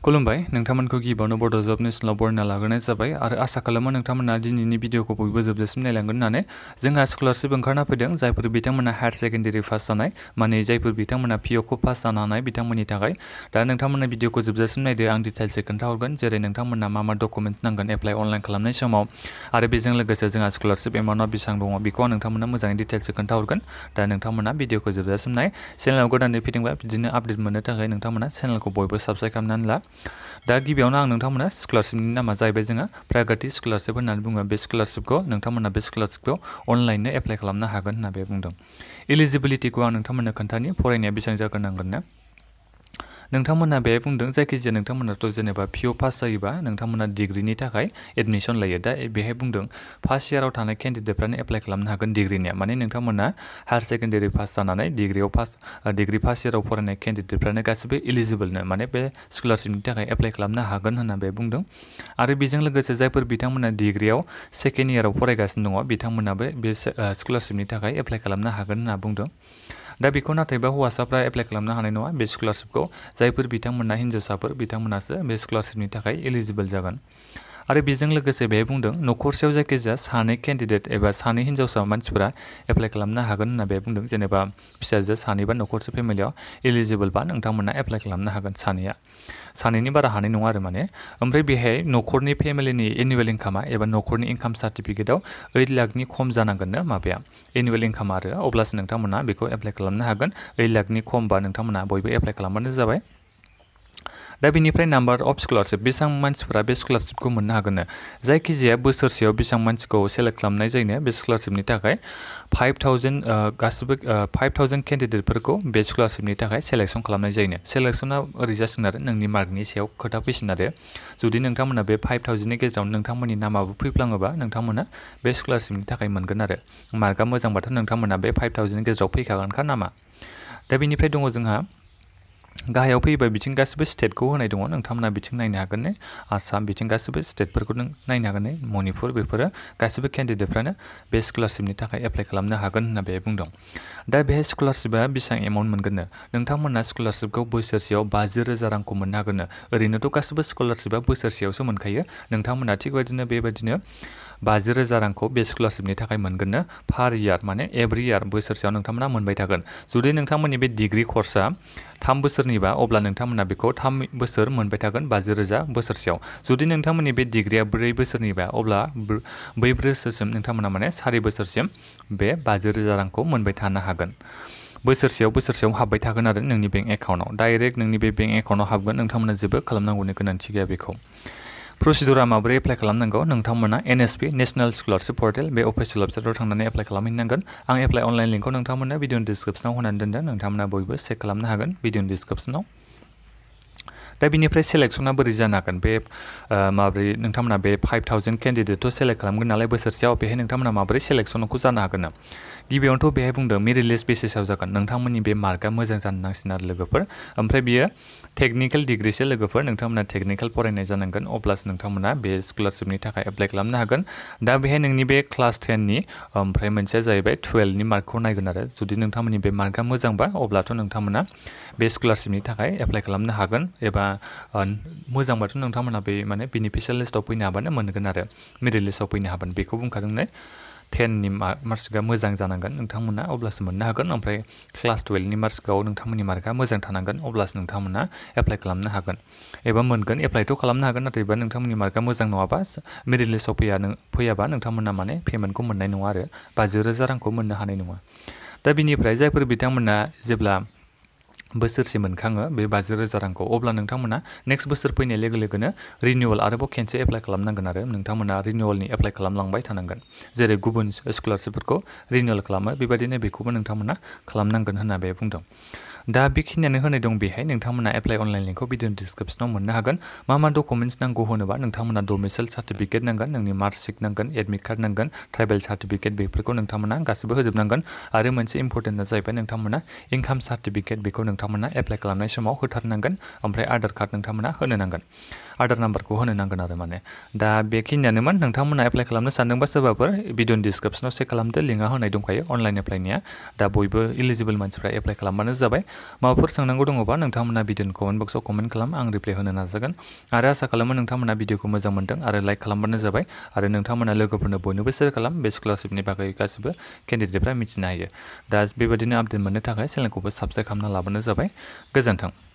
खुलुमबाय नोंथांमोनखौ गिबियावनो बड' जब नेसनेलाव बरायना लाग्रोनाय जाबाय आरो आसा खालामो नोंथांमोना दिनैनि भिडिअखौ बयबो जोबजासिम नायलांगोन होननानै जोंहा स्कलारशिप ओंखारना फैदों जायफोर बिथांमोना हायार सेकेन्डारि पास जानाय माने जायफोर बिथांमोना पिअखौ पास जानो हानाय बिथांमोननि थाखाय दा नोंथांमोना भिडिअखौ जोबजासिम नायदो आं डिटेल्सै खोन्थाहरगोन जेरै नोंथांमोना मा डकुमेन्ट्स नांगोन एप्लाइ अनलाइन खालामनाय समाव आरो बेजों लोगोसे जोंहा स्कलारशिप एमाउन्टआ बेसेबां दङ बेखौ आं नोंथांमोना मोजाङै डिटेल्सै खोन्थाहरगोन दा नोंथांमोना भिडिअखौ जोबजासिम नाय चेनेलाव गोदानै फैदोंबा बिदिनो आपडेट मोननो थाखाय नोंथांमोना चेनेलखौ बयबो साबस्क्राइब खालामनानै ला दा गिबियावनो आं नोंथांमोना स्कलारशिपनि नामा जाहैबाय जोंहा प्रायगति स्कलारशिप होननानै बुङो बे स्कलारशिपखौ नोंथांमोना बे स्कलारशिपखौ अनलाइननो एप्लाइ खालामनो हागोन होनना बे बुंदों इलिजिबिलिटिखौ आं नोंथांमोननो खोन्थानि फरायनाया बेसेबां जाग्रोनांगोन ना नोंथांमोना बे बुंदों जायखिजाया नोंथांमोनाथ' जेनेबा पिअ पास जायोबा नोंथांमोना डिग्रिनि थाखाय एडमिसन लायो दा बेहाय बुंदों फार्स्ट इयाराव थानाय केन्डिडेटफ्रानो एप्लाइ खालामनो हागोन डिग्रिनिया माने नोंथांमोना हायार सेकेन्डारि पास जानानै डिग्रि फार्स्ट इयाराव फरायनाय केन्डिडेटफ्रानो गासिबो इलिजिबोलनो माने बे स्कलारशिपनि थाखाय एप्लाइ खालामनो हागोन होनना बे बुंदों आरो बेजों लोगोसे जायफोर बिथांमोना डिग्रियाव सेकेन्ड इयाराव फरायगासिनो दङ बिथांमोनाबो बे स्कलारशिपनि थाखाय एप्लाइ खालामनो हागोन होनना बुंदों दा बेखौ नाथायबा हौवासाफ्रा एप्लाइ खालामनो हानाय नङा बे स्कलारशिपखौ जायफोर बिथांमोना हिन्जावसाफोर बिथांमोनासो बे स्कलारशिपनि थाखाय इलिजिबोल जागोन आरो बेजों लोगोसे बेहाय बुंदों न'खरसेयाव जायखिजाया सानै केन्डिडेट एबा सानै हिन्जावसा मानसिफोरा एप्लाइ खालामनो हागोन होनना बे बुंदों जेनेबा फिसाजो सानैबा न'खरसे फेमिलियाव इलिजिबोलबा नोंथांमोना एप्लाइ खालामनो हागोन सानैनि बारा हानाय नङा आरो माने ओमफ्राय बेहाय न'खरनि फेमिलिनि एनुवेल इनकामा एबा न'खरनि इनकाम सार्टिफिकेटआव 8 लाखनि खम जानांगोननो माबाया एनुवेल इनकाम आरो अब्लासो नोंथांमोना बेखौ एप्लाइ खालामनो हागोन 8 लाखनि खमबा नोंथांमोना बयबो एप्लाइ खालामबानो जाबाय दा बेनिफ्राय नाम्बार अफ स्कलारशिप बेसेबां मानसिफोरा बे स्कलारशिपखौ मोननो हागोननो जायखिजाया बोसोरसेयाव बेसेबां मानसिखौ सेलेक्ट खालामनाय जायोनो बे स्कलारशिपनि थाखाय 5,000 केन्डिडेटफोरखौ बे स्कलारशिपनि थाखाय सेलेक्सन खालामनाय जायोनो सेलेक्सना ओरै जासिगोन आरो नोंनि मार्कनि सायाव खोथा फैसिगोन आरो जुदि नोंथांमोना बे 5,000नि गेजेराव नोंथांमोननि नामाबो फैफ्लाङोबा नोंथांमोना बे स्कलारशिपनि थाखाय मोनगोन आरो मार्कआ मोजांबाथ' नोंथांमोना बे 5,000नि गेजेराव फैखागोनखा नामा दा बेनिफ्राय दङ जोंहा गाहायाव फैयोबा बिथिं गासिबो स्टेटखौ होनाय दङ नोंथांमोना बिथिं नायनो हागोन ने आसाम बिथिं गासिबो स्टेटफोरखौ नों नायनो हागोन ने मणिपुर बेफोरो गासिबो केन्डिडेटफ्रानो बे स्कलारशिपनि थाखाय एप्लाइ खालामनो हागोन होनना बे बुंदों दा बेहाय स्कलारशिपआ बेसेबां एमाउन्ट मोनगोननो नोंथांमोना स्कलारशिपखौ बोसोरसेयाव 50,000 रांखौ मोननो हागोननो ओरैनोथ' गासिबो स्कलारशिपआ बोसोरसेयावसो मोनखायो नोंथांमोना थिग बेबायदिनो 50,000 रांखौ बे स्कलारशिपनि थाखाय मोनगोननो पार इयार माने एभ्रि इयार बोसोरसेयाव नोंथांमोना मोनबाय थागोन जुदि नोंथांमोननि बे डिग्रि कर्सआ 3 बोसोरनिबा अब्ला नोंथांमोना बेखौ 3 बोसोर मोनबाय थागोन 50,000 बोसोरसेयाव जुदि नोंथांमोननि बे डिग्रिया 4 बोसोरनिबा अब्ला 4 बोसोरसिम नोंथांमोना माने 4 बोसोरसिम बे 50,000 रांखौ मोनबाय थानो हागोन बोसोरसेयाव हाबबाय थागोन आरो नोंनि बेंक एकाउन्टआव डाइरेक्ट नोंनि बे बेंक एकाउन्टआव हाबगोन नोंथांमोना जेबो खालामनांगौनि गोनांथि गैया बेखौ प्रसिडुरा माबोरै एप्लाइ खालामनांगौ नोंथांमोना NSP नेशनेल स्कलारशिप पर्टेल बे अफिसियेल वेबसाइटआव थांनानै एप्लाइ खालामहैनांगोन आं एप्लाइ अनलाइन लिंकखौ नोंथांमोननो भिडिअनि डिसक्रिपसनाव होनानै दोनदों नोंथांमोना बयबो चेक खालामनो हागोन भिडिअनि डिसक्रिपसनाव दा बिनिफ्राय सेलेक्सना बोरै जानो हागोन बे माबोरै नोंथांमोना बे 5,000 केन्डिडेटथ' सेलेक्ट खालामगोन नालाय बोसोरसेयाव बेहाय नोंथांमोना माबोरै सेलेक्सनखौ जानो हागोन ना गिबियावनोथ' बेहाय बुंदों मेरिट लिस्ट बेसिसाव जागोन नोंथांमोननि बे मार्कआ मोजां जानो नांसिगोन आरो लोगोफोर ओमफ्राय बियो टेकनिकेल डिग्रिसो लोगोफोर नोंथांमोना टेकनिकेल फरायनाय जानांगोन अब्लासो नोंथांमोना बे स्कलारशिपनि थाखाय एप्लाइ खालामनो हागोन दा बेहाय नोंनि बे क्लास 10नि ओमफ्राय मोनसेया जाहैबाय 12नि मार्कखौ नायगोन आरो जुदि नोंथांमोननि बे मार्कआ मोजांबा अब्लाथ' नोंथांमोना बे स्कलारशिपनि थाखाय एप्लाइ खालामनो हागोन एबा मोजांबाथ' नोंथांमोना बे माने बेनिफिसियेल लिस्टआव फैनो हाबानो मोनगोन आरो मेरिट लिस्टआव फैनो हागोन बेखौ बुंखादों ने 10नि मार्कआ मोजां जानांगोन नोंथांमोना अब्लासो मोननो हागोन ओमफ्राय क्लास 12नि मार्कआव नोंथांमोननि मार्कआ मोजां थानांगोन अब्लासो नोंथांमोना एप्लाइ खालामनो हागोन एबा मोनगोन एप्लाइथ' खालामनो हागोन नाथायबा नोंथांमोननि मार्कआ मोजां नङाबा मेरिट लिस्टआव फैयाबा नोंथांमोना माने पेमेन्टखौ मोननाय नङा आरो 50,000 रांखौ मोननो हानाय नङा दा बिनिफ्राय जायफोर बिथांमोना जेब्ला बोसोरसे मोनखाङो बे 50,000 रांखौ अब्ला नोंथांमोना नेक्स्ट बोसोर फैनाय लोगो लोगोनो रिनिउवेल आरोबाव खेनसे एप्लाइ खालामनांगोन आरो नोंथांमोना रिनिउवेलनि एप्लाइ खालामलांबाय थानांगोन जेरै गुबुन स्कलारशिपफोरखौ रिनिउवेल खालामो बेबायदिनो बेखौबो नोंथांमोना खालामनांगोन होनना बे बुंदों दा बेखिनियानो होनाय दं बेहाय नोंथांमोना एप्लाइ अनलाइन लिंकखौ भिडिअनि डिसक्रिपसनाव मोननो हागोन मा डकुमेन्ट्स नांगौ होनोबा नोंथांमोना डमिसाइल सार्टिफिकेट नांगोन नोंनि मार्कशिट नांगोन एडमिट कार्ड नांगोन ट्राइबेल सार्टिफिकेट बेफोरखौ नोंथांमोना गासिबो होजोबनांगोन आरो मोनसे इम्परटेन्टआ जाहैबाय नोंथांमोना इनकाम सार्टिफिकेट बेखौ नोंथांमोना एप्लाइ खालामनाय समाव होथारनांगोन ओमफ्राय आधार कार्ड नोंथांमोना होनो नांगोन आधार नाम्बारखौ होनो नांगोन आरो माने दा बेखिनियानोमोन नोंथांमोना एप्लाइ खालामनो सानदोंबा सोरबाफोर भिडिअनि डिसक्रिपसनाव चेक खालामदो लिंकआ होनाय दंखायो अनलाइन एप्लाइनिया दा बयबो इलिजिबोल मानसिफ्रा एप्लाइ खालामबानो जाबाय माबाफोर सोंनांगौ दङबा नोंथांमोना भिडिअनि कमेन्ट बक्सआव कमेन्ट खालाम, आं रिप्लाय होनो नाजागोन। आरो आसा खालामो नोंथांमोना भिडिअखौ मोजां मोनदों आरो लाइक खालामबानो जाबाय आरो नोंथांमोना लोगोफोरनो बयनोबो शेयार खालाम। बे स्कलारशिपनि बागै गासिबो केन्डिडेटफ्रा मिथिनो हायो। दा बेबायदिनो आपडेट मोननो थाखाय चेनेलखौबो साबस्क्राइब खालामना लाबानो जाबाय। गोजोन्थों।